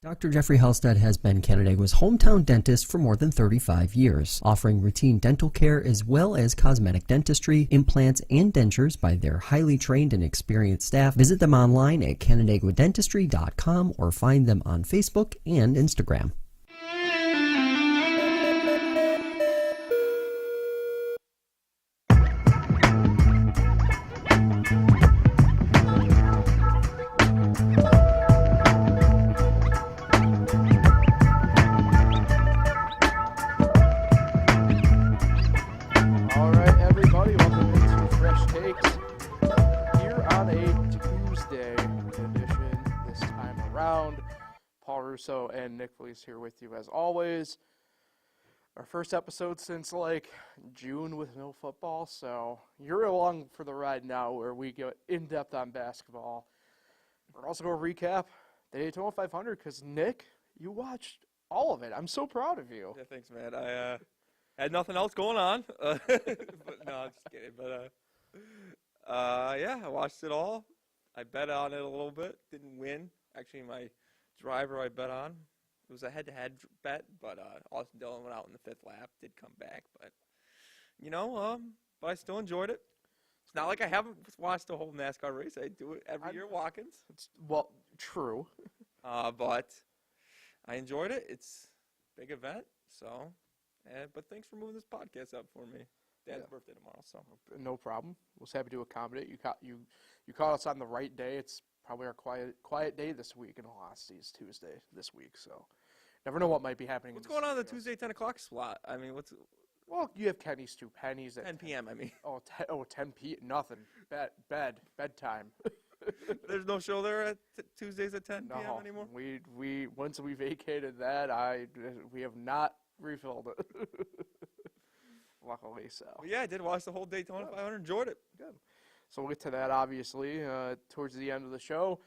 Dr. Jeffrey Halstead has been Canandaigua's hometown dentist for more than 35 years, offering routine dental care as well as cosmetic dentistry, implants, and dentures by their highly trained and experienced staff. Visit them online at canandaiguadentistry.com or find them on Facebook and Instagram. Russo and Nick Felice here with you as always. Our first episode since June with no football, so you're along for the ride now where we go in depth on basketball. We're also going to recap the Daytona 500 because Nick, you watched all of it. I'm so proud of you. Yeah, thanks, man. I had nothing else going on, but no, I'm just kidding. But yeah, I watched it all. I bet on it a little bit. Didn't win. Actually, my driver I bet on. It was a head-to-head bet, but Austin Dillon went out in the fifth lap, did come back, but but I still enjoyed it. It's not like I haven't watched a whole NASCAR race. I do it every year, Watkins. Well, true. But I enjoyed it. It's a big event, so. But thanks for moving this podcast up for me. Dad's birthday tomorrow, so. No problem. We'll happy to accommodate. You caught us on the right day. It's probably our quiet day this week. In all honesty, it's Tuesday this week, so never know what might be happening. What's going on in the Tuesday 10 o'clock slot? I mean, Well, you have Kenny's two pennies at 10 p.m. I mean. 10 p.m. Nothing. Bedtime. There's no show there at Tuesdays at 10 p.m. anymore. We once we vacated that, we have not refilled it. Luckily, so. Well, yeah, I did watch the whole Daytona 500. Enjoyed it. Good. So we'll get to that, obviously, towards the end of the show.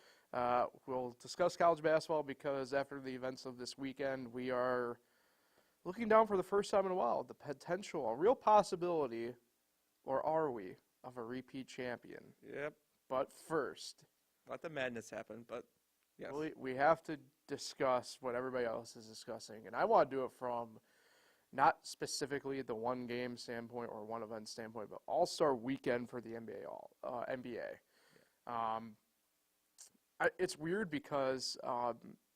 We'll discuss college basketball because after the events of this weekend, we are looking down for the first time in a while, the potential, a real possibility, or are we, of a repeat champion. Yep. But first. Let the madness happen, but yes. We have to discuss what everybody else is discussing, and I want to do it from not specifically the one game standpoint or one event standpoint, but All-Star Weekend for the NBA. It's weird because,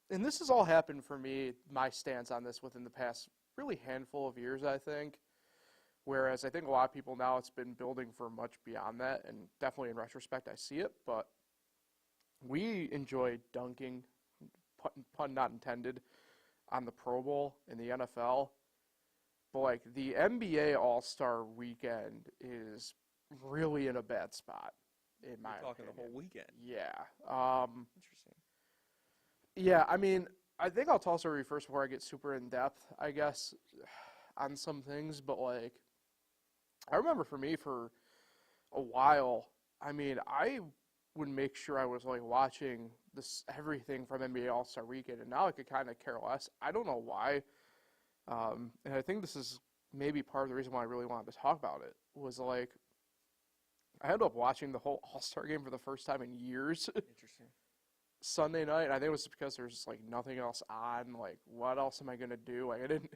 and this has all happened for me, my stance on this within the past really handful of years, I think. Whereas I think a lot of people now, it's been building for much beyond that, and definitely in retrospect I see it. But we enjoy dunking, pun not intended, on the Pro Bowl in the NFL. But, the NBA All-Star Weekend is really in a bad spot, in my opinion. You're talking the whole weekend. Yeah. Interesting. Yeah, I mean, I think I'll toss over first before I get super in-depth, I guess, on some things. But, I remember for me for a while, I mean, I would make sure I was, watching everything from NBA All-Star Weekend. And now I could kind of care less. I don't know why. And I think this is maybe part of the reason why I really wanted to talk about it, was I ended up watching the whole All-Star game for the first time in years. Interesting. Sunday night, and I think it was because there's just nothing else on. What else am I going to do? I didn't,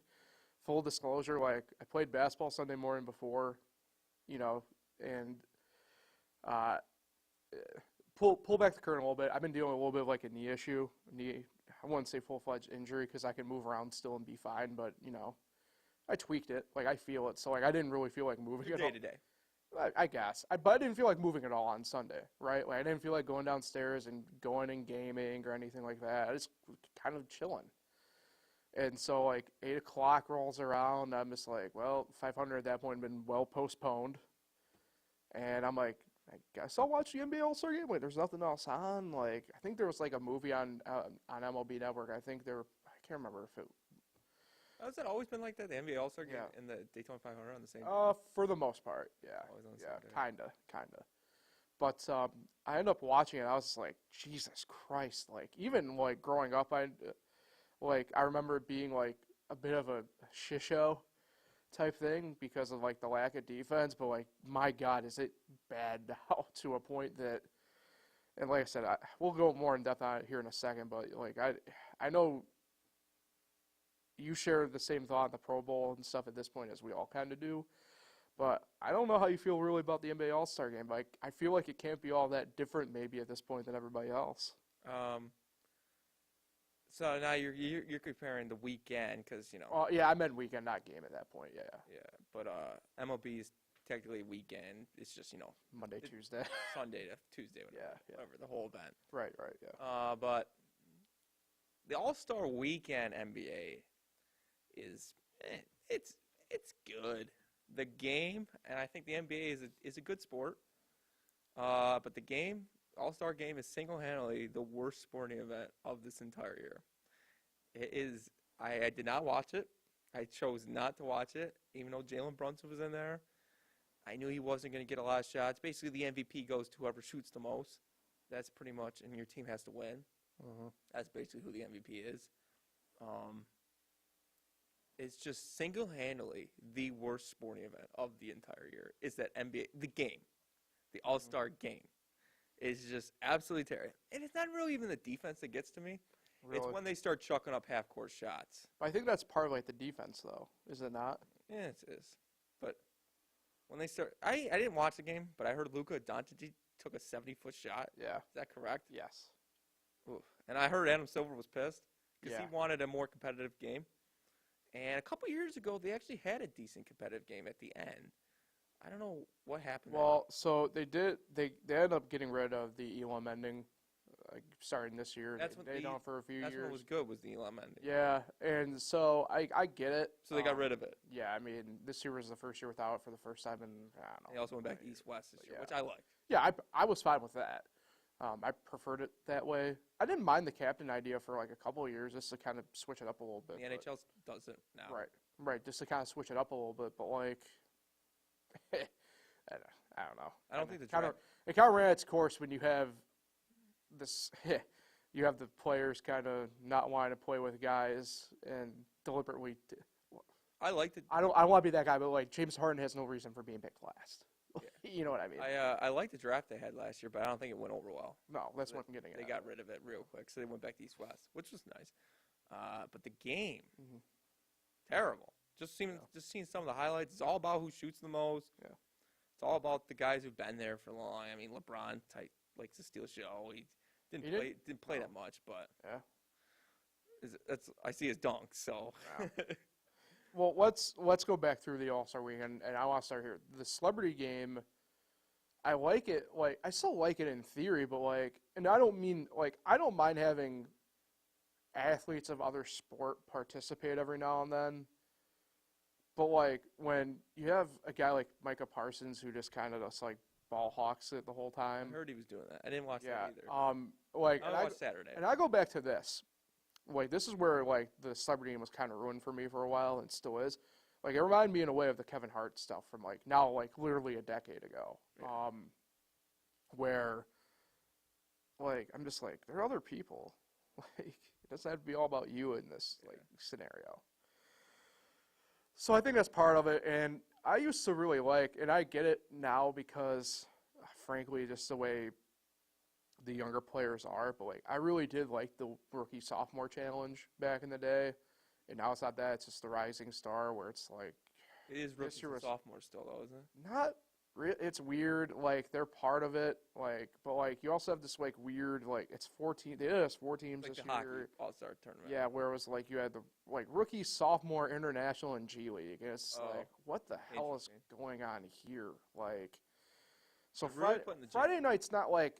full disclosure, I played basketball Sunday morning before, and pull back the curtain a little bit. I've been dealing with a little bit of a knee issue, I wouldn't say full-fledged injury because I can move around still and be fine, but, I tweaked it. I feel it. So, I didn't really feel like moving at all. Day-to-day. I guess. But I didn't feel like moving at all on Sunday, right? I didn't feel like going downstairs and going and gaming or anything like that. I just kind of chilling. And so, 8 o'clock rolls around. I'm just 500 at that point had been well postponed. And I'm I guess I'll watch the NBA All-Star Game. There's nothing else on. I think there was a movie on MLB Network. I can't remember if it. Has it always been like that? The NBA All-Star Game and the Daytona 500 on the same day? For the most part, yeah. Always on the same day. Kinda. But I ended up watching it. I was just Jesus Christ! Even growing up, I remember it being a bit of a shit show type thing because of the lack of defense. But my God, is it bad now to a point that, and like I said, we'll go more in depth on it here in a second. But I know you share the same thought on the Pro Bowl and stuff at this point as we all kind of do. But I don't know how you feel really about the NBA All-Star Game. Like, I feel like it can't be all that different maybe at this point than everybody else. So now you're comparing the weekend because, you know. Oh, yeah, I meant weekend, not game at that point, yeah. Yeah, but MLB is technically weekend. It's just, you know. Monday, Tuesday. Sunday to Tuesday, whatever, the whole event. Right, yeah. But the All-Star Weekend NBA is, it's good. The game, and I think the NBA is a good sport, but the game, All-Star Game, is single-handedly the worst sporting event of this entire year. It is. I did not watch it. I chose not to watch it, even though Jalen Brunson was in there. I knew he wasn't going to get a lot of shots. Basically, the MVP goes to whoever shoots the most. That's pretty much, and your team has to win. That's basically who the MVP is. It's just single-handedly the worst sporting event of the entire year. Is that NBA, the game, the All-Star Game, is just absolutely terrible. And it's not really even the defense that gets to me. Really? It's when they start chucking up half-court shots. I think that's part of, like, the defense, though. Is it not? Yeah, it is. But when they start, I didn't watch the game, but I heard Luka Doncic took a 70-foot shot. Yeah. Is that correct? Yes. Oof. And I heard Adam Silver was pissed because Yeah. he wanted a more competitive game. And a couple years ago, they actually had a decent competitive game at the end. I don't know what happened. Well, so they did. They ended up getting rid of the Elam ending, starting this year. That's they done for a few that's years. what was good was the Elam ending. Yeah, and so I get it. So they got rid of it. Yeah, I mean, this year was the first year without it for the first time in, I don't know. They also went back to East-West this year, yeah. which I liked. Yeah, I was fine with that. I preferred it that way. I didn't mind the captain idea for like a couple of years just to kind of switch it up a little bit. The NHL does it now. Right, just to kind of switch it up a little bit. But like, I don't know. I don't think it kind of ran its course when you have this. You have the players kind of not wanting to play with guys and deliberately. I liked it. I don't want to be that guy, but like James Harden has no reason for being picked last. Yeah. You know what I mean? I liked the draft they had last year, but I don't think it went over well. No, that's what I'm getting at. They got rid of it real quick, so they went back to East-West, which was nice. But the game, terrible. Just seeing some of the highlights. It's all about who shoots the most. Yeah. It's all about the guys who've been there for long. I mean, LeBron likes to steal show. He didn't play that much, but I see his dunks. So. Wow. Well, let's go back through the All-Star Weekend, and I want to start here. The celebrity game, I like it. Like, I still like it in theory, but like, and I don't mean like I don't mind having athletes of other sport participate every now and then. But like when you have a guy like Micah Parsons who just kind of just like ball hawks it the whole time. I heard he was doing that. I didn't watch that either. I watched Saturday. And I go back to this. Like, this is where, like, the celebrity game was kind of ruined for me for a while, and still is. Like, it reminded me in a way of the Kevin Hart stuff from, like, now, like, literally a decade ago. Yeah. Where, like, I'm just like, there are other people. Like, it doesn't have to be all about you in this, like, scenario. So I think that's part of it, and I used to really like, and I get it now because, frankly, just the way the younger players are, but like I really did like the rookie sophomore challenge back in the day, and now it's not that; it's just the rising star where it's like it is rookies and sophomores still, though, isn't it? Not really. It's weird. Like they're part of it. Like, but like you also have this like weird like it's 14. They did it as 4 teams like this the year. Hockey All-Star tournament. Yeah, where it was like you had the like rookie, sophomore, international, and G League. And it's like what the hell is going on here? Like, so Friday night's not like.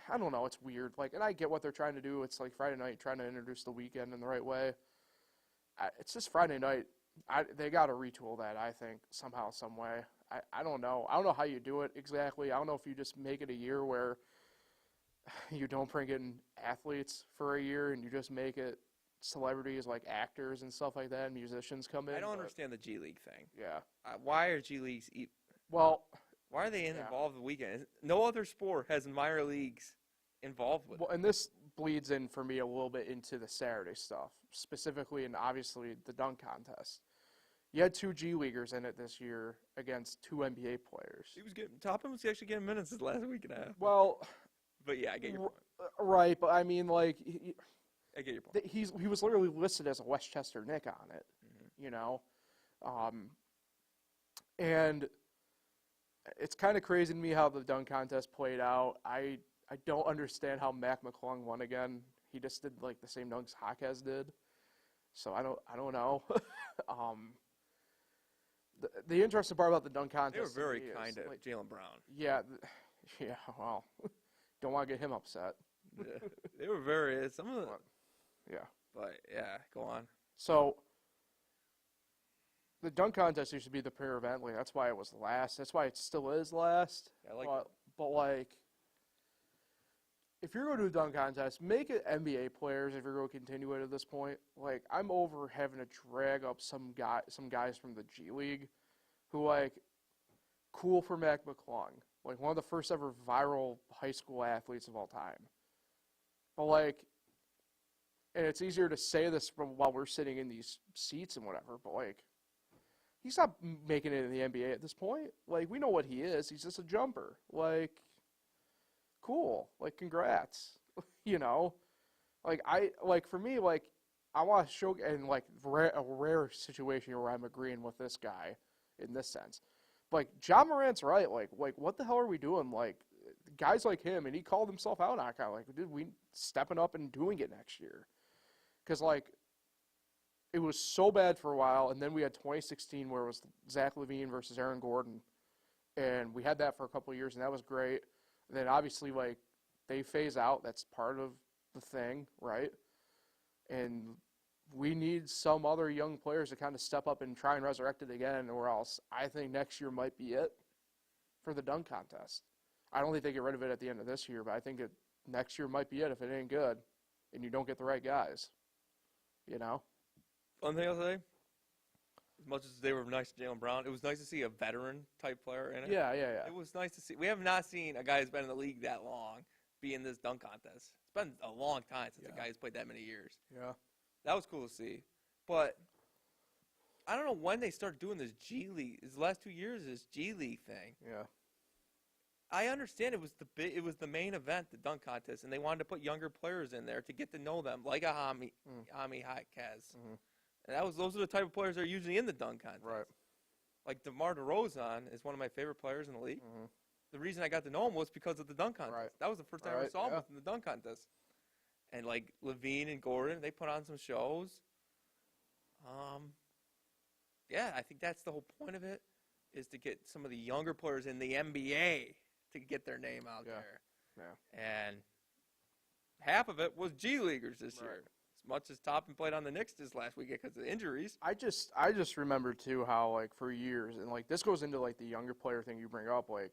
I don't know. It's weird. Like, and I get what they're trying to do. It's like Friday night trying to introduce the weekend in the right way. It's just Friday night. They got to retool that, I think, somehow, some way. I don't know. I don't know how you do it exactly. I don't know if you just make it a year where you don't bring in athletes for a year and you just make it celebrities like actors and stuff like that, and musicians come in. I don't understand the G League thing. Yeah. Why are G Leagues Well, why are they involved in the weekend? No other sport has minor leagues involved with it. Well, and this bleeds in for me a little bit into the Saturday stuff, specifically and obviously the dunk contest. You had 2 G Leaguers in it this year against 2 NBA players. Toppin was actually getting minutes this last week and a half. Well, but yeah, I get your point. Right, but I mean, like, I get your point. he was literally listed as a Westchester Nick on it, you know, and it's kind of crazy to me how the dunk contest played out. I don't understand how Mac McClung won again. He just did like the same dunks Jaquez did, so I don't know. The interesting part about the dunk contest, They were very kind to like, Jaylen Brown. Yeah, well, don't want to get him upset. Yeah, they were very some of the. Yeah. But yeah, go on. So the dunk contest used to be the premier event. Like that's why it was last. That's why it still is last. I like but like, if you're going to do a dunk contest, make it NBA players. If you're going to continue it at this point, like I'm over having to drag up some guys from the G League, who like, cool for Mac McClung, like one of the first ever viral high school athletes of all time. But like, and it's easier to say this while we're sitting in these seats and whatever, but like, he's not making it in the NBA at this point. Like, we know what he is. He's just a jumper. Like, cool. Like, congrats. You know? For me, like, I want to show, and like, a rare situation where I'm agreeing with this guy in this sense. Like, John Morant's right. Like, what the hell are we doing? Like, guys like him, and he called himself out on it, kind of like, dude, we stepping up and doing it next year. Because, like, it was so bad for a while, and then we had 2016 where it was Zach LaVine versus Aaron Gordon, and we had that for a couple of years, and that was great. And then, obviously, like, they phase out. That's part of the thing, right? And we need some other young players to kind of step up and try and resurrect it again, or else I think next year might be it for the dunk contest. I don't think they get rid of it at the end of this year, but I think next year might be it if it ain't good and you don't get the right guys. You know? One thing I'll say, as much as they were nice to Jaylen Brown, it was nice to see a veteran-type player in it. Yeah. It was nice to see. We have not seen a guy who's been in the league that long be in this dunk contest. It's been a long time since a guy who's played that many years. Yeah. That was cool to see. But I don't know when they started doing this G League. These last 2 years, this G League thing. Yeah. I understand it was the main event, the dunk contest, and they wanted to put younger players in there to get to know them, like a Jaquez. Mm-hmm. And those are the type of players that are usually in the dunk contest. Right. Like DeMar DeRozan is one of my favorite players in the league. Mm-hmm. The reason I got to know him was because of the dunk contest. Right. That was the first time I saw him in the dunk contest. And like LaVine and Gordon, they put on some shows. Yeah, I think that's the whole point of it, is to get some of the younger players in the NBA to get their name out there. Yeah. And half of it was G Leaguers this year. As much as Toppin played on the Knicks this last weekend because of injuries. I just remember too how like for years, and like this goes into like the younger player thing you bring up, like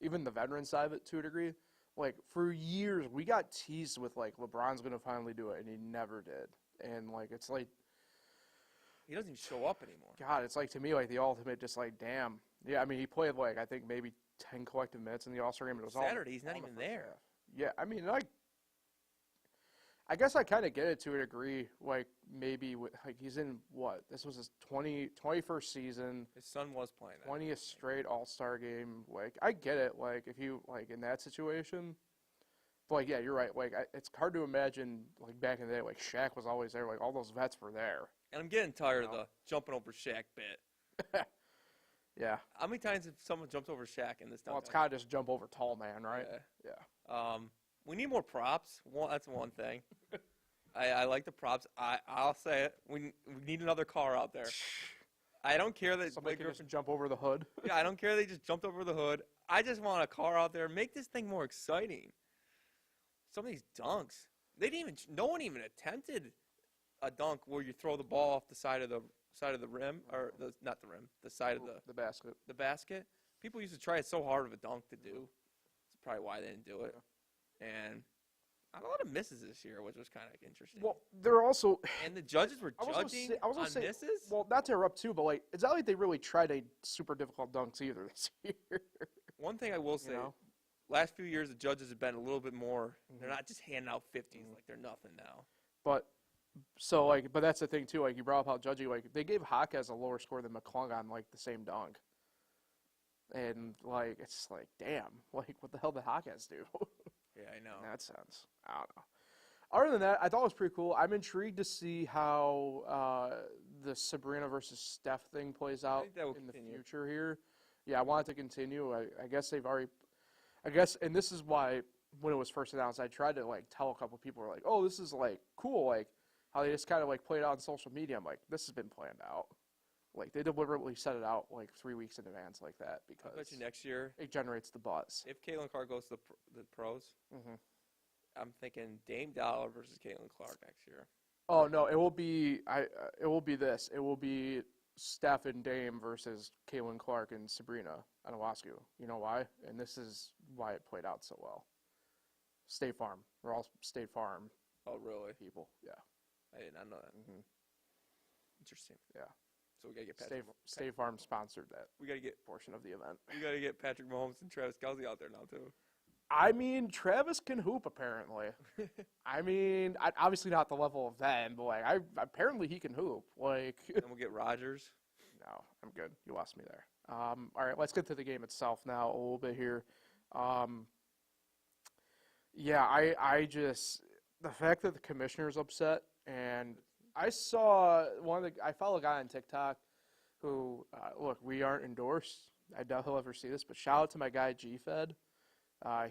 even the veteran side of it to a degree. Like for years we got teased with like LeBron's gonna finally do it, and he never did. And like it's like he doesn't even show up anymore. God, it's like to me like the ultimate, just like damn. Yeah, I mean he played like I think maybe 10 collective minutes in the All-Star game. It was Saturday. He's not even there. Half. Yeah, I mean I guess I kind of get it to a degree. Like maybe like he's in what? This was his 21st season. His son was playing. 20th straight All-Star game. Like I get it. Like if you like in that situation. But like yeah, you're right. Like it's hard to imagine like back in the day. Like Shaq was always there. Like all those vets were there. And I'm getting tired of the jumping over Shaq bit. Yeah. How many times have someone jumped over Shaq in this dunk? Well, it's kind of just jump over tall man, right? Yeah. We need more props. That's one thing. I like the props. I'll say it. We need another car out there. I don't care that somebody can just jump over the hood. Yeah, I don't care they just jumped over the hood. I just want a car out there. Make this thing more exciting. Some of these dunks, no one even attempted a dunk where you throw the ball off the side of the rim, or not the rim, the side of the basket. The basket. People used to try it so hard of a dunk to do. That's probably why they didn't do it. Yeah. And a lot of misses this year, which was kind of interesting. Well, they're also and the judges were judging on misses. Well, not to interrupt too, but like it's not like they really tried a super difficult dunks either this year. One thing I will say, last few years the judges have been a little bit more. They're not just handing out 50s like they're nothing now. But that's the thing too. Like you brought up how judging, like they gave Jaquez a lower score than McClung on like the same dunk. And like it's like damn, like what the hell did Jaquez do? Yeah, I know. In that sense, I don't Other than that, I thought it was pretty cool. I'm intrigued to see how the Sabrina versus Steph thing plays out think that will in the continue. future here. Yeah, I want it to continue. I guess they've already, and this is why when it was first announced, I tried to like tell a couple people like, oh, this is like cool, like how they just kind of like played out on social media. I'm like, this has been planned out. Like they deliberately set it out like 3 weeks in advance like that I bet because you next year, it generates the buzz. if Caitlin Clark goes to the pros, Hmm. I'm thinking Dame Dollar versus Caitlin Clark next year. Oh no, it will be it will be this. It will be Steph and Dame versus Caitlin Clark and Sabrina Ionescu. You know why? And this is why it played out so well. State Farm. We're all State Farm Oh, really? people. Yeah. I did not know that. Hmm. Interesting. Yeah. So we gotta get Patrick. State Farm sponsored that We gotta get portion of the event. Patrick Mahomes and Travis Kelce out there now too. I mean, Travis can hoop apparently. I mean, obviously not the level of them, but like, apparently he can hoop. Like, Then we'll get Rodgers. no, I'm good. You lost me there. All right, let's get to the game itself now a little bit here. Yeah, I just the fact that the commissioner's upset, and I saw I follow a guy on TikTok who look, we aren't endorsed. I doubt he'll ever see this, but shout out to my guy G-Fed.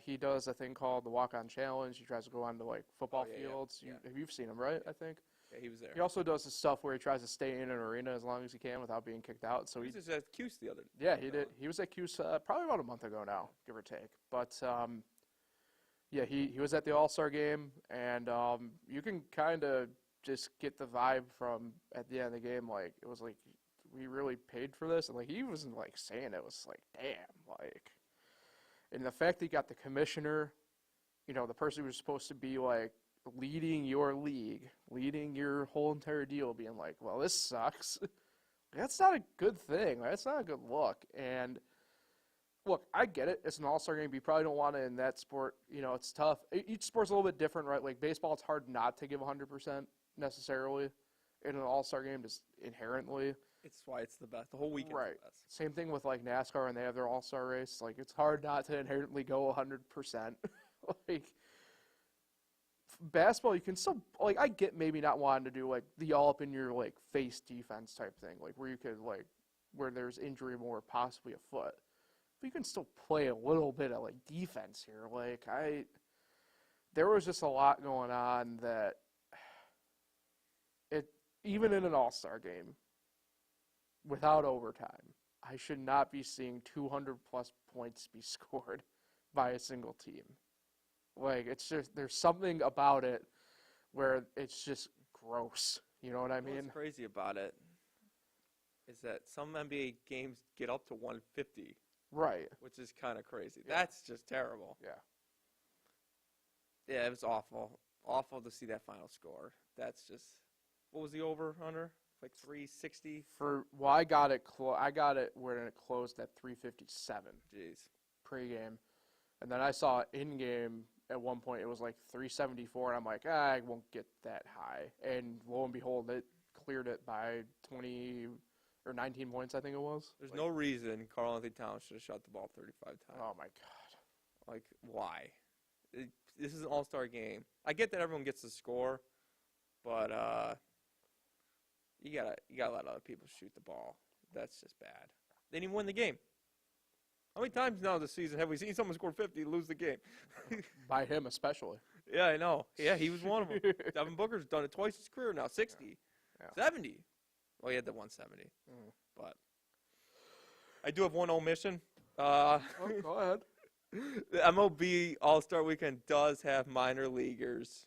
He does a thing called the Walk-On Challenge. He tries to go onto like football Oh, yeah, fields. yeah. You've seen him, right? I think. Yeah, he was there. He also does the stuff where he tries to stay in an arena as long as he can without being kicked out. So he he was just at Cuse the other. yeah, he did. He was at Cuse probably about a month ago now, give or take. But yeah, he was at the All-Star game, and you can kind of just get the vibe from at the end of the game. Like it was like we really paid for this, and like he wasn't like saying it was like damn like, and the fact that he got the commissioner, you know, the person who was supposed to be like leading your league, leading your whole entire deal, being like, well, this sucks. That's not a good thing. That's not a good look. And look, I get it. It's an all-star game. You probably don't want to in that sport. You know, it's tough. Each sport's a little bit different, right? Like baseball, it's hard not to give 100% necessarily in an all-star game, just inherently. It's why it's the best. The whole weekend's Right. the best. Same thing with like NASCAR when they have their all-star race. Like it's hard not to inherently go 100%. Like basketball, you can still like I get maybe not wanting to do like the all up in your like face defense type thing, like where you could like where there's injury more possibly afoot. But you can still play a little bit of like defense here. Like there was just a lot going on that it even in an all-star game without overtime, I should not be seeing 200 plus points be scored by a single team. Like it's just there's something about it where it's just gross. You know what I mean? What's crazy about it is that some NBA games get up to 150, Right. which is kind of crazy. Yeah. That's just terrible. Yeah. Yeah, it was awful. Awful to see that final score. That's just what was the over under? Like 360. I got it. I got it when it closed at 357 Jeez. pregame, and then I saw in game at one point it was like 374, and I'm like, I won't get that high. And lo and behold, it cleared it by 20 or 19 points, I think it was. There's Like, no reason Karl Anthony Towns should have shot the ball 35 times. Oh my god. Like, why? This is an all-star game. I get that everyone gets to score, but you gotta let other people shoot the ball. That's just bad. They didn't even win the game. How many times now this season have we seen someone score 50 and lose the game? By him especially. Yeah, I know. Yeah, he was one of them. Devin Booker's done it twice his career now. 60. Yeah. 70. Well, he had the 170. Mm. But I do have one omission. Oh, go ahead. The MLB All-Star Weekend does have minor leaguers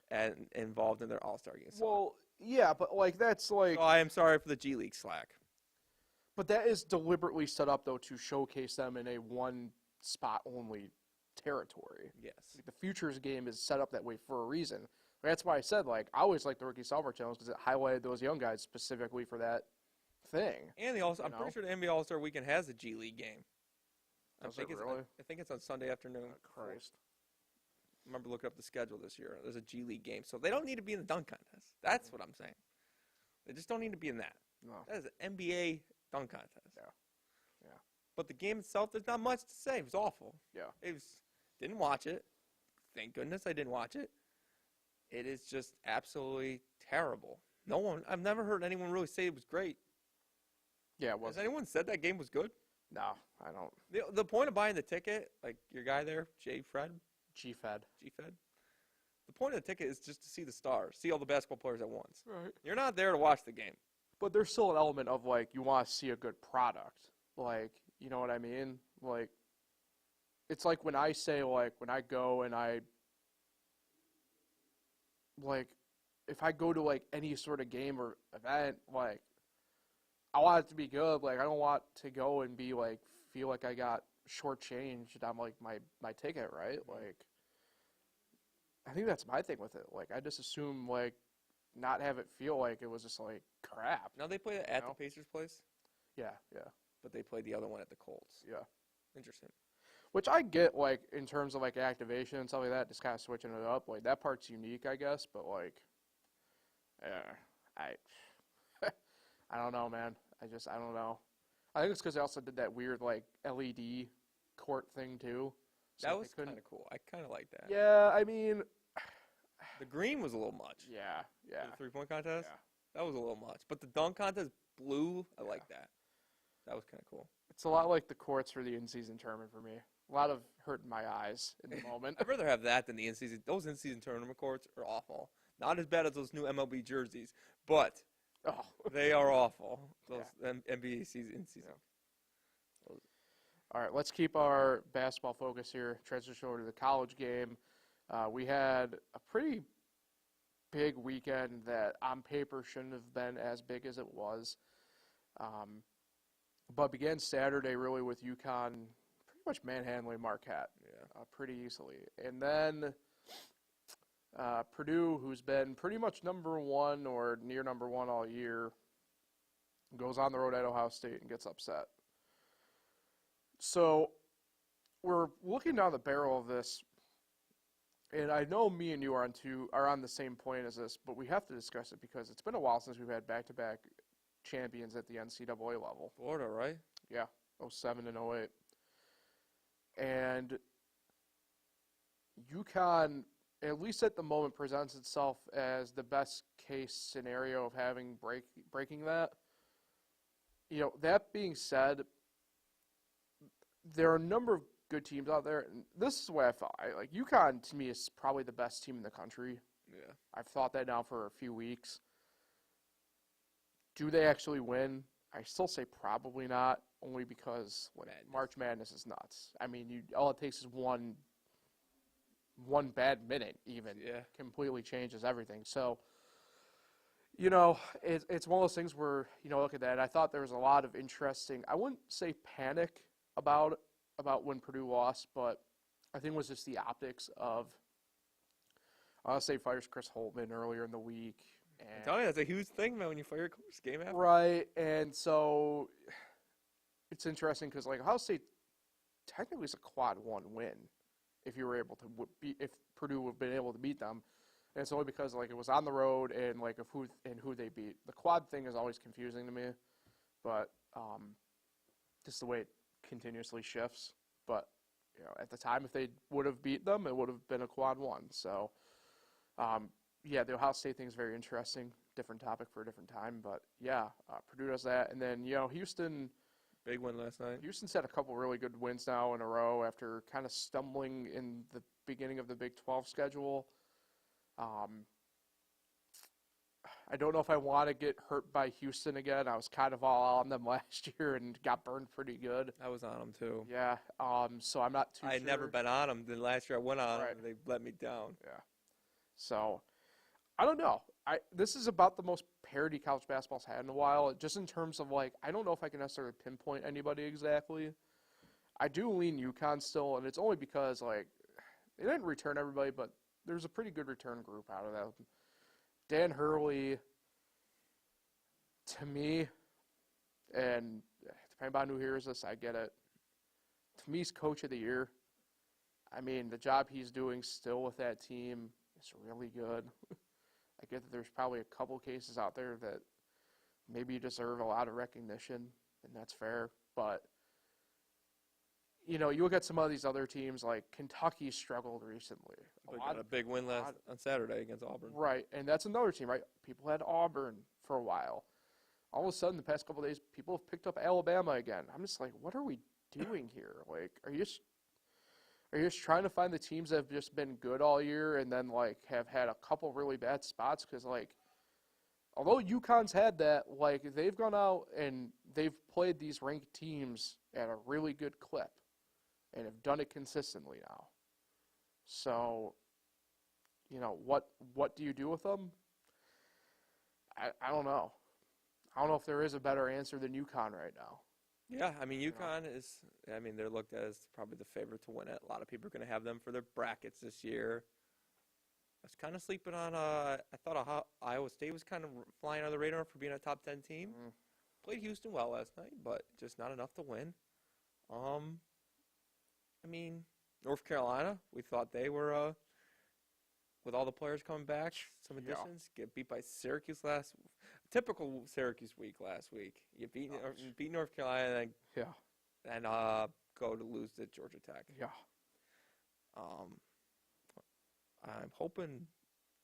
and involved in their All-Star game. Well, yeah, but like that's like. So I am sorry for the G League slack. But that is deliberately set up, though, to showcase them in a one-spot-only territory. Yes. Like, the Futures game is set up that way for a reason. That's why I said, like, I always like the Rookie Sophomore Challenge because it highlighted those young guys specifically for that thing. And I'm pretty sure the NBA All-Star Weekend has a G League game. Does it really? I think it's on Sunday afternoon. Oh, Christ. I remember looking up the schedule this year. There's a G League game. So they don't need to be in the dunk contest. That's what I'm saying. They just don't need to be in that. No. That is an NBA dunk contest. Yeah. Yeah. But the game itself, there's not much to say. It was awful. Yeah. Didn't watch it. Thank goodness I didn't watch it. it is just absolutely terrible. I've never heard anyone really say it was great. Yeah, Has anyone said that game was good? No, I don't. The point of buying the ticket, like your guy there, G-Fed. The point of the ticket is just to see the stars, see all the basketball players at once. Right. You're not there to watch the game. But there's still an element of, like, you want to see a good product. Like, you know what I mean? Like, it's like when I say, like, when I go and if I go to, like, any sort of game or event, like, I want it to be good. Like, I don't want to go and be, like, feel like I got shortchanged on, like, my ticket, right? Like, I think that's my thing with it. Like, I just assume, like, not have it feel like it was just, like, crap. Now they play it at the Pacers' place, Yeah. but they play the other one at the Colts. Yeah. Interesting. Which I get, like, in terms of, like, activation and stuff like that, just kind of switching it up. Like, that part's unique, I guess, but, like, I don't know, man. I don't know. I think it's because they also did that weird, like, LED court thing, too. So That was kind of cool. I kind of like that. Yeah, I mean... The green was a little much. Yeah. The three-point contest? Yeah. That was a little much. But the dunk contest, blue, I like that. That was kind of cool. It's a lot like the courts for the in-season tournament for me. A lot of hurting my eyes in the moment. I'd rather have that than the in-season. Those in-season tournament courts are awful. Not as bad as those new MLB jerseys, but they are awful. Those NBA season in-season. Yeah. All right, let's keep our basketball focus here. Transition over to the college game. We had a pretty big weekend that on paper shouldn't have been as big as it was. But began Saturday really with UConn pretty much manhandling Marquette pretty easily. And then Purdue, who's been pretty much number one or near number one all year, goes on the road at Ohio State and gets upset. So we're looking down the barrel of this, and I know me and you are on the same point as this, but we have to discuss it because it's been a while since we've had back-to-back champions at the NCAA level. Florida, right? Yeah, 07 and 08. And UConn, at least at the moment, presents itself as the best case scenario of having breaking that. You know, that being said, there are a number of good teams out there. And this is the way I felt. Like, UConn, to me, is probably the best team in the country. Yeah. I've thought that now for a few weeks. Do they actually win? I still say probably not, only because March Madness is nuts. I mean, all it takes is one bad minute even. Yeah. Completely changes everything. So, you know, it's one of those things where, you know, look at that. I thought there was a lot of interesting, I wouldn't say panic about when Purdue lost, but I think it was just the optics of, Ohio State fires Chris Holtman earlier in the week. I'm telling you, that's a huge thing, man, when you fire a coach game after. Right, and so it's interesting because, like, Ohio State technically is a quad one win if you were able to if Purdue would have been able to beat them. And it's only because, like, it was on the road and, like, of who they beat. The quad thing is always confusing to me, but just the way it continuously shifts. But, you know, at the time, if they would have beat them, it would have been a quad one. So, yeah, the Ohio State thing is very interesting. Different topic for a different time. But, yeah, Purdue does that. And then, you know, Houston. Big win last night. Houston's had a couple really good wins now in a row after kind of stumbling in the beginning of the Big 12 schedule. I don't know if I want to get hurt by Houston again. I was kind of all on them last year and got burned pretty good. I was on them, too. Yeah, so I'm not too sure. I had never been on them. Then last year I went on them, and they let me down. Yeah. So, I don't know. This is about the most parity college basketball's had in a while, just in terms of, like, I don't know if I can necessarily pinpoint anybody exactly. I do lean UConn still, and it's only because, like, they didn't return everybody, but there's a pretty good return group out of that. Dan Hurley, to me, and depending on who hears this, I get it. To me, he's coach of the year. I mean, the job he's doing still with that team is really good. I get that there's probably a couple cases out there that maybe deserve a lot of recognition, and that's fair. But, you look at some of these other teams, like Kentucky struggled recently. They got a big win on Saturday against Auburn. Right, and that's another team, right? People had Auburn for a while. All of a sudden, the past couple of days, people have picked up Alabama again. I'm just like, what are we doing here? Like, are you just trying to find the teams that have just been good all year and then, like, have had a couple really bad spots? Because, like, although UConn's had that, like, they've gone out and they've played these ranked teams at a really good clip and have done it consistently now. So, what do you do with them? I don't know. I don't know if there is a better answer than UConn right now. Yeah, I mean, UConn is, they're looked at as probably the favorite to win it. A lot of people are going to have them for their brackets this year. I was kind of sleeping on, I thought Iowa State was kind of flying under the radar for being a top 10 team. Played Houston well last night, but just not enough to win. North Carolina, we thought they were, with all the players coming back, some additions, get beat by Syracuse typical Syracuse week last week. You beat North Carolina and go to lose to Georgia Tech. Yeah. I'm hoping,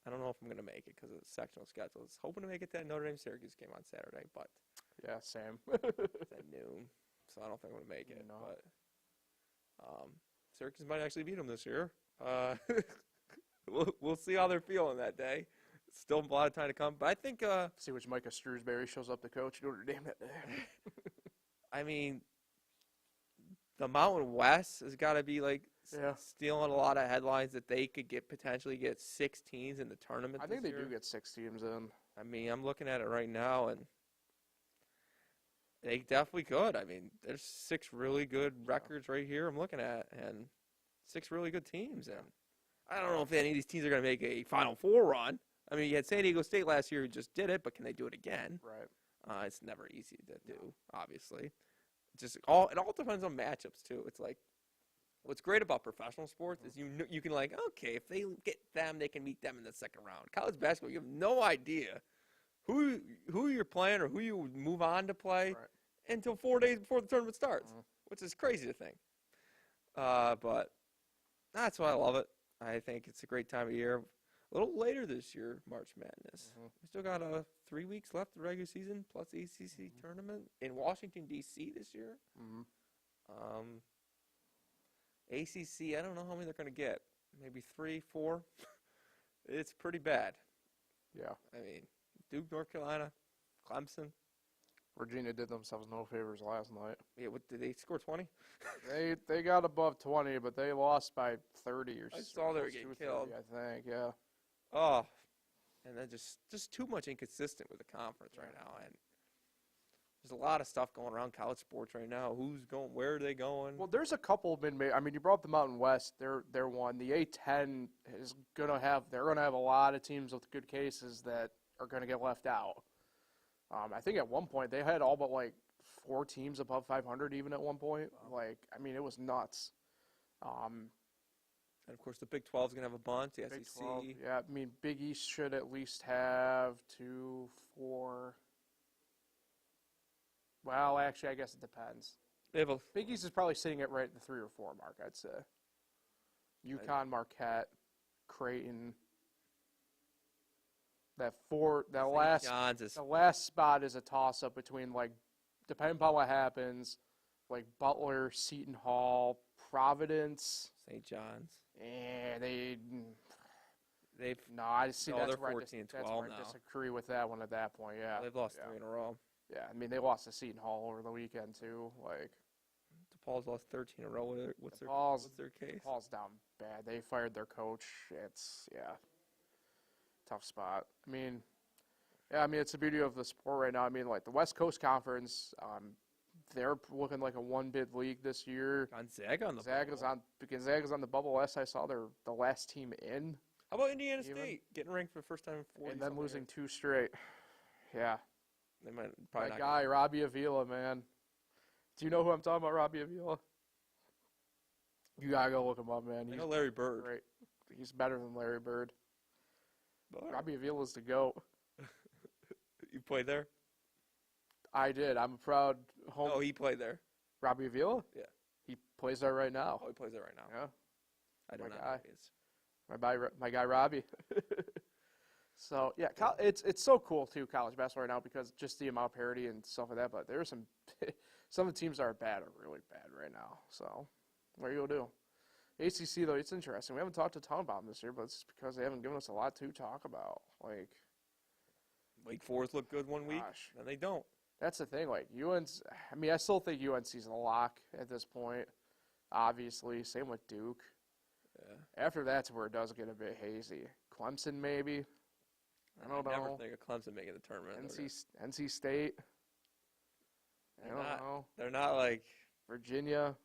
I don't know if I'm going to make it because of the sectional schedule. I was hoping to make it to that Notre Dame-Syracuse game on Saturday, but yeah, same. it's at noon, so I don't think I'm going to make it. No. But Syracuse might actually beat them this year. We'll see how they're feeling that day. Still a lot of time to come, but I think see which Micah Shrewsbury shows up to coach Notre Dame that day. I mean, the Mountain West has got to be like stealing a lot of headlines that they could potentially get 6 teams in the tournament. I think they do get 6 teams in. I mean, I'm looking at it right now, and they definitely could. I mean, there's 6 really good records right here I'm looking at, and 6 really good teams. And I don't know if any of these teams are going to make a Final Four run. I mean, you had San Diego State last year who just did it, but can they do it again? Right. It's never easy to do, obviously. It all depends on matchups too. It's like what's great about professional sports is you can okay, if they get them, they can meet them in the second round. College basketball, you have no idea who you're playing or who you move on to play until 4 days before the tournament starts, which is crazy to think. But that's why I love it. I think it's a great time of year. A little later this year, March Madness. We still got 3 weeks left of the regular season plus the ACC tournament in Washington, D.C. this year. ACC, I don't know how many they're going to get. Maybe 3, 4. It's pretty bad. Yeah. I mean, Duke, North Carolina, Clemson. Virginia did themselves no favors last night. Yeah, what did they score 20? They got above 20, but they lost by 30 or so. I saw they were getting killed. I think, yeah. Oh, and then just too much inconsistent with the conference right now. And there's a lot of stuff going around college sports right now. Who's going? Where are they going? Well, there's a couple been made. I mean, you brought up the Mountain West. They're one. The A10 is gonna have. They're gonna have a lot of teams with good cases that are gonna get left out. I think at one point they had all but 4 teams above 500 even at one point. I mean, it was nuts. And, of course, the Big 12 is going to have a bunch, the Big SEC. 12, yeah, I mean, Big East should at least have 2, 4. Well, actually, I guess it depends. Big East is probably sitting at right at the 3 or 4 mark, I'd say. UConn, Marquette, Creighton. The last spot is a toss-up between, depending upon what happens, Butler, Seton Hall, Providence. St. John's. And I see they're that's where 14 and 12 I now. disagree with that one at that point. Yeah, They've lost 3 in a row. Yeah, I mean they lost to Seton Hall over the weekend too. DePaul's lost 13 in a row. What's their case? DePaul's down bad. They fired their coach. It's tough spot. I mean, it's the beauty of the sport right now. I mean, the West Coast Conference. They're looking like a 1-bid league this year. Gonzaga's on the bubble. Last I saw, they're the last team in. How about Indiana State getting ranked for the first time in 40 and then losing 2 straight? Yeah. They might probably that guy, Robbie Avila, man. Do you know who I'm talking about, Robbie Avila? You gotta go look him up, man. I know Larry Bird. Great. He's better than Larry Bird. But Robbie Avila's the GOAT. You played there? I did. I'm a proud home. Oh, he played there. Robbie Avila? Yeah. He plays there right now. Oh, he plays there right now. Yeah. I don't My know guy. who he is. My guy Robbie. So yeah, it's so cool too, college basketball right now, because just the amount of parity and stuff like that. But there's some of the teams that are bad are really bad right now. So what are you gonna do? ACC though, it's interesting. We haven't talked a ton about them this year, but it's because they haven't given us a lot to talk about. Like Wake Forest looked good one week, gosh, and they don't. that's the thing. Like UNC, I mean, I still think UNC's a lock at this point. Obviously, same with Duke. Yeah. After that's where it does get a bit hazy. Clemson maybe. I don't never know. think of Clemson making the tournament. NC State. I don't know. They're not like Virginia.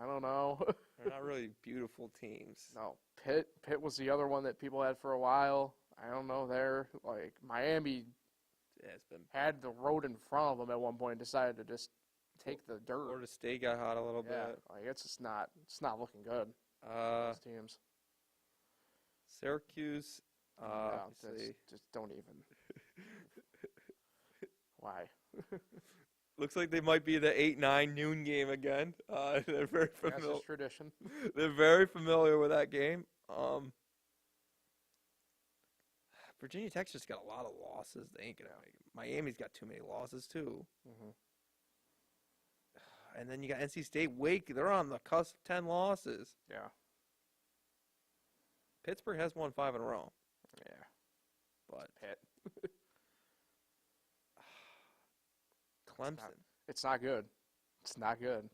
I don't know. they're not really beautiful teams. No. Pitt was the other one that people had for a while. I don't know. They're like Miami Yeah, it's been. had the road in front of them at one point and decided to just take the dirt. Florida State got hot a little Yeah, bit. like it's not looking good. Those teams. Syracuse. No, Let's see. just don't even. Why? Looks like they might be the 8-9 noon game again. They're very That's familiar. just tradition. They're very familiar with that game. Virginia Tech's just got a lot of losses. They ain't gonna make it. Miami's got too many losses too. Mm-hmm. And then you got NC State, Wake. They're on the cusp of 10 losses. Yeah. Pittsburgh has won 5 in a row. Yeah. But Pitt. Clemson. It's not good. It's not good.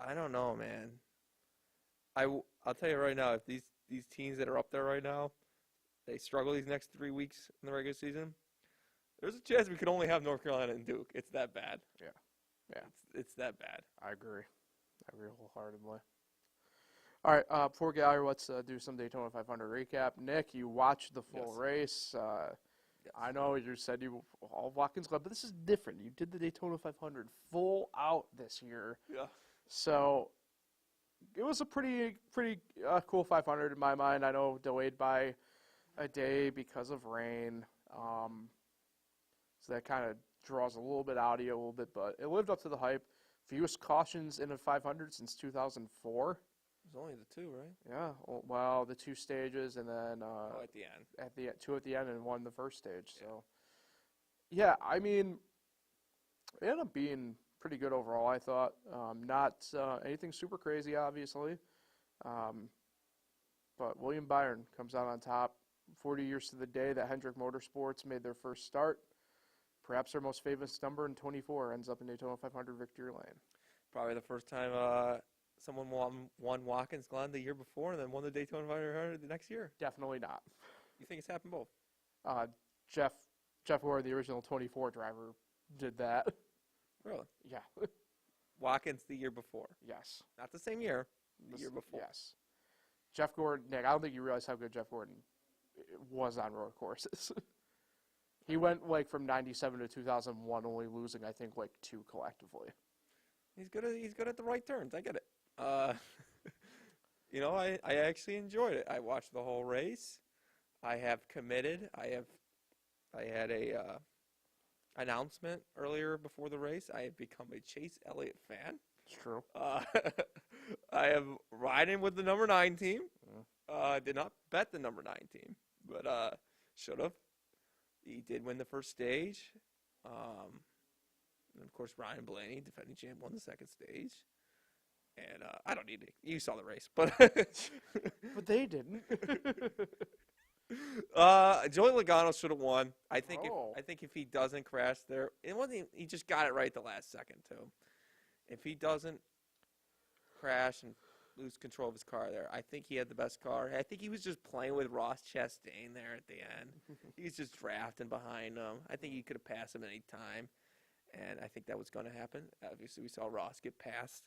I don't know, man. I'll tell you right now, if these teams that are up there right now, they struggle these next 3 weeks in the regular season, there's a chance we could only have North Carolina and Duke. It's that bad. Yeah. Yeah. It's that bad. I agree wholeheartedly. All right, before we get out here, let's do some Daytona 500 recap. Nick, you watched the full race. Yes. I know you said you all Watkins Club, but this is different. You did the Daytona 500 full out this year. Yeah. So it was a pretty cool 500 in my mind. I know delayed by a day because of rain. So that kind of draws a little bit out of you a little bit, but it lived up to the hype. Fewest cautions in a 500 since 2004. It was only the 2, right? Yeah, well, the 2 stages and then At the end. 2 at the end and 1 the first stage. So, yeah, I mean, it ended up being pretty good overall, I thought. Not anything super crazy, obviously. But William Byron comes out on top. 40 years to the day that Hendrick Motorsports made their first start. Perhaps their most famous number in 24 ends up in Daytona 500 Victory Lane. Probably the first time someone won Watkins Glen the year before and then won the Daytona 500 the next year. Definitely not. You think it's happened both? Jeff Ward, the original 24 driver, did that. Really? Yeah. Watkins the year before. Yes. Not the same year. The year before. Yes. Jeff Gordon, Nick, I don't think you realize how good Jeff Gordon was on road courses. He went from 97 to 2001, only losing, I think, 2 collectively. He's good at the right turns. I get it. I actually enjoyed it. I watched the whole race. I have committed. I had a announcement earlier before the race. I have become a Chase Elliott fan. It's true. I am riding with the number 9 team. Did not bet the number 9 team, but should have. He did win the first stage. And of course, Ryan Blaney, defending champ, won the second stage. And I don't need to. You saw the race, but but they didn't. Joey Logano should have won. I think Oh. if he doesn't crash there, it wasn't. He just got it right the last second too. If he doesn't crash and lose control of his car there, I think he had the best car. I think he was just playing with Ross Chastain there at the end. He's just drafting behind him. I think he could have passed him any time, and I think that was going to happen. Obviously, we saw Ross get passed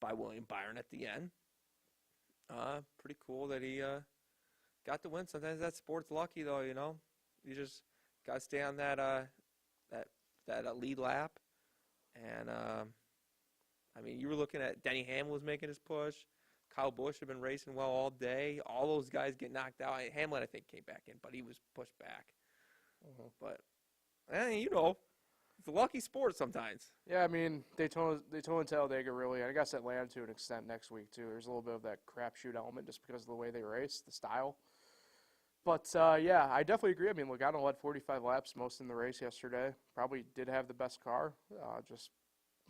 by William Byron at the end. Pretty cool that he got the win. Sometimes that sport's lucky, though. You just got to stay on that lead lap, and you were looking at Denny Hamlin was making his push. Kyle Busch had been racing well all day. All those guys get knocked out. Hamlin, I think, came back in, but he was pushed back. But, a lucky sport sometimes. Yeah, I mean, Daytona and Talladega really, and I guess Atlanta to an extent next week too. There's a little bit of that crapshoot element just because of the way they race, the style. But, yeah, I definitely agree. I mean, Logano led 45 laps most in the race yesterday. Probably did have the best car, just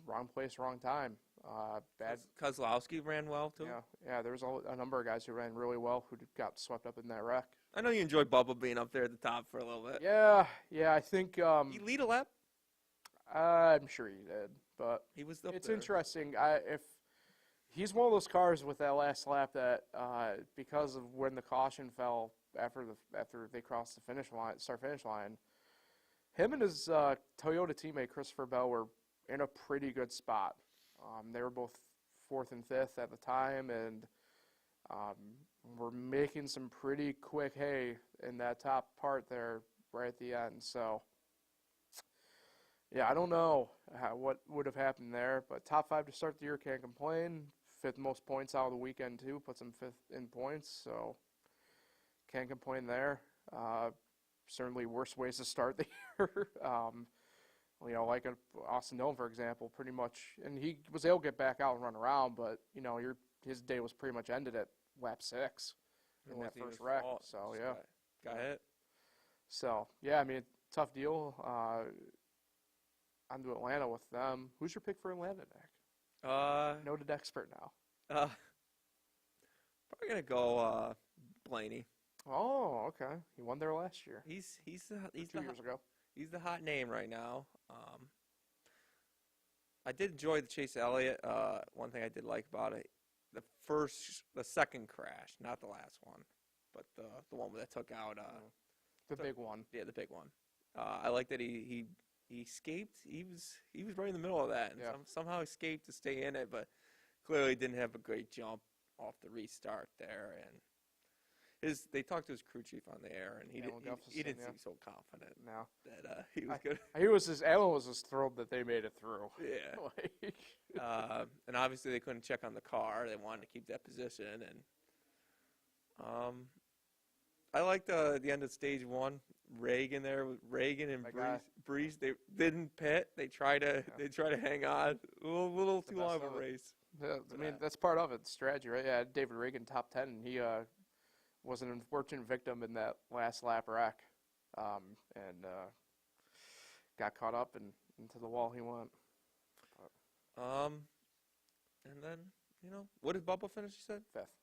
wrong place, wrong time. Bad. Kozlowski ran well, too. Yeah, there was a number of guys who ran really well who got swept up in that wreck. I know you enjoyed Bubba being up there at the top for a little bit. Yeah, I think He lead a lap? I'm sure he did, but He was up it's there. interesting. If he's one of those cars with that last lap that because of when the caution fell after they crossed the start-finish line, him and his Toyota teammate Christopher Bell were in a pretty good spot. They were both 4th and 5th at the time, and were making some pretty quick hay in that top part there right at the end. So, yeah, I don't know what would have happened there, but top 5 to start the year, can't complain. 5th most points out of the weekend, too, puts him 5th in points, so can't complain there. Certainly worse ways to start the year. Like Austin Dillon, for example, pretty much, and he was able to get back out and run around, but, his day was pretty much ended at lap 6 in that first wreck. So, yeah. Got hit. So, yeah, I mean, tough deal. On to Atlanta with them. Who's your pick for Atlanta, Nick? Noted expert now. Probably going to go Blaney. Oh, okay. He won there last year. He's 2 years ago. He's the hot name right now. I did enjoy the Chase Elliott. One thing I did like about it, the second crash, not the last one, but the one that took out the big one. Yeah, the big one. I like that he escaped. He was right in the middle of that, and somehow escaped to stay in it, but clearly didn't have a great jump off the restart there. And they talked to his crew chief on the air, and he didn't seem so confident that he was good. Alan was just thrilled that they made it through. Yeah. And obviously they couldn't check on the car. They wanted to keep that position, and I liked the end of stage 1. Reagan and Breeze. They didn't pit. They try to hang on. A little too long of a race. Yeah, I mean, that's part of it. Strategy, right? Yeah, David Reagan top 10. And he was an unfortunate victim in that last lap wreck, and got caught up and into the wall he went. And then what did Bubba finish? You said 5th.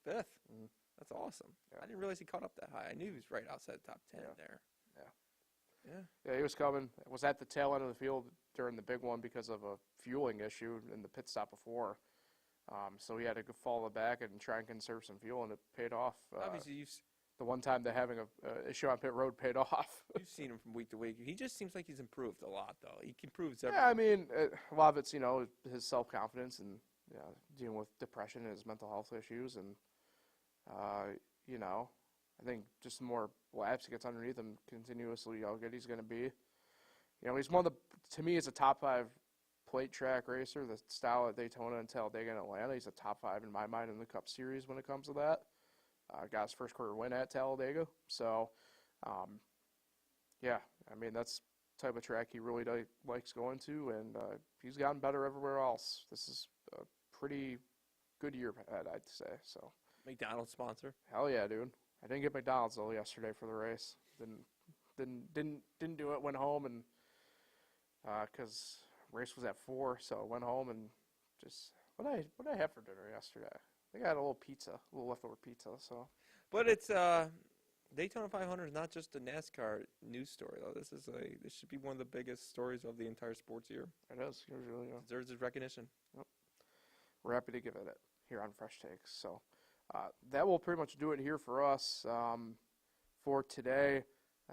5th. Mm-hmm. That's awesome. Yeah. I didn't realize he caught up that high. I knew he was right outside the top 10 there. Yeah, he was coming. Was at the tail end of the field during the big one because of a fueling issue in the pit stop before. So he had to fall back and try and conserve some fuel, and it paid off. Obviously, the one time that having a issue on pit road paid off. You've seen him from week to week. He just seems like he's improved a lot, though. He improves every. Yeah, I mean, a lot of it's his self-confidence and dealing with depression and his mental health issues, and I think just the more laps he gets underneath him continuously, how good he's going to be. He's one of to me, he's a top 5 plate track racer. The style at Daytona and Talladega and Atlanta, he's a top 5 in my mind in the Cup Series when it comes to that. Got his first career win at Talladega. So, I mean, that's the type of track he really likes going to, and he's gotten better everywhere else. This is a pretty good year ahead, I'd say. So, McDonald's sponsor. Hell yeah, dude. I didn't get McDonald's though yesterday for the race. Didn't do it. Went home and because race was at 4, so I went home and just what I have for dinner yesterday. I think I had a little leftover pizza. So, but it's Daytona 500 is not just a NASCAR news story though. This should be one of the biggest stories of the entire sports year. It is usually. Yeah. It deserves its recognition. Yep. We're happy to give it here on Fresh Takes. So. That will pretty much do it here for us for today.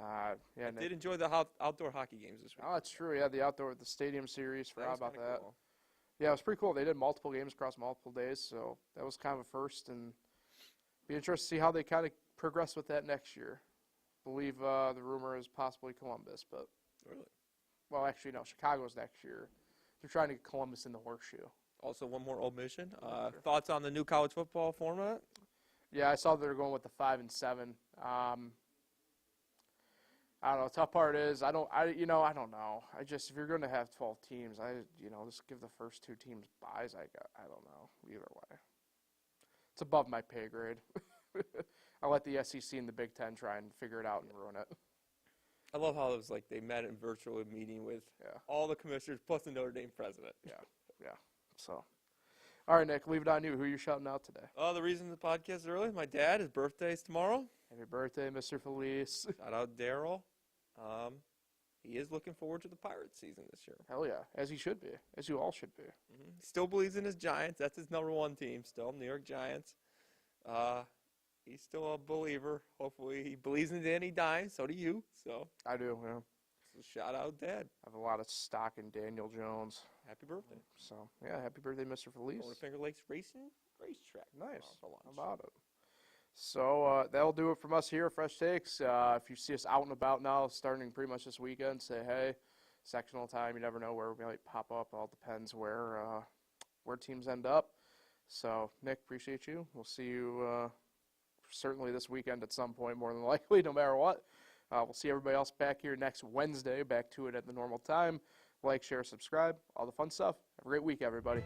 I did enjoy the outdoor hockey games this week. Oh, that's true. Yeah, the stadium series. Forgot about that. Cool. Yeah, it was pretty cool. They did multiple games across multiple days, so that was kind of a first. And be interested to see how they kind of progress with that next year. Believe the rumor is possibly Columbus, but really, well, actually no, Chicago's next year. They're trying to get Columbus in the horseshoe. Also, one more omission. Sure. Thoughts on the new college football format? Yeah, I saw they're going with the 5 and 7. I don't know. Tough part is I don't know. If you're going to have 12 teams, just give the first 2 teams buys. I don't know. Either way, it's above my pay grade. I'll let the SEC and the Big Ten try and figure it out and ruin it. I love how it was like they met in virtual meeting with all the commissioners plus the Notre Dame president. Yeah. So, all right, Nick, leave it on you. Who are you shouting out today? The reason the podcast is early, my dad, his birthday is tomorrow. Happy birthday, Mr. Felice. Shout out Daryl. He is looking forward to the Pirates season this year. Hell yeah, as he should be, as you all should be. Mm-hmm. He still believes in his Giants. That's his number 1 team still, New York Giants. He's still a believer. Hopefully he believes in Danny Dimes. So do you. So I do, yeah. So shout out, Dad. I have a lot of stock in Daniel Jones. Happy birthday. So, yeah, happy birthday, Mr. Felice. Going to Finger Lakes Racetrack. Nice. For lunch. How about it? So that'll do it from us here at Fresh Takes. If you see us out and about now, starting pretty much this weekend, say hey. Sectional time, you never know where we might pop up. All depends where teams end up. So, Nick, appreciate you. We'll see you certainly this weekend at some point, more than likely, no matter what. We'll see everybody else back here next Wednesday, back to it at the normal time. Like, share, subscribe, all the fun stuff. Have a great week, everybody.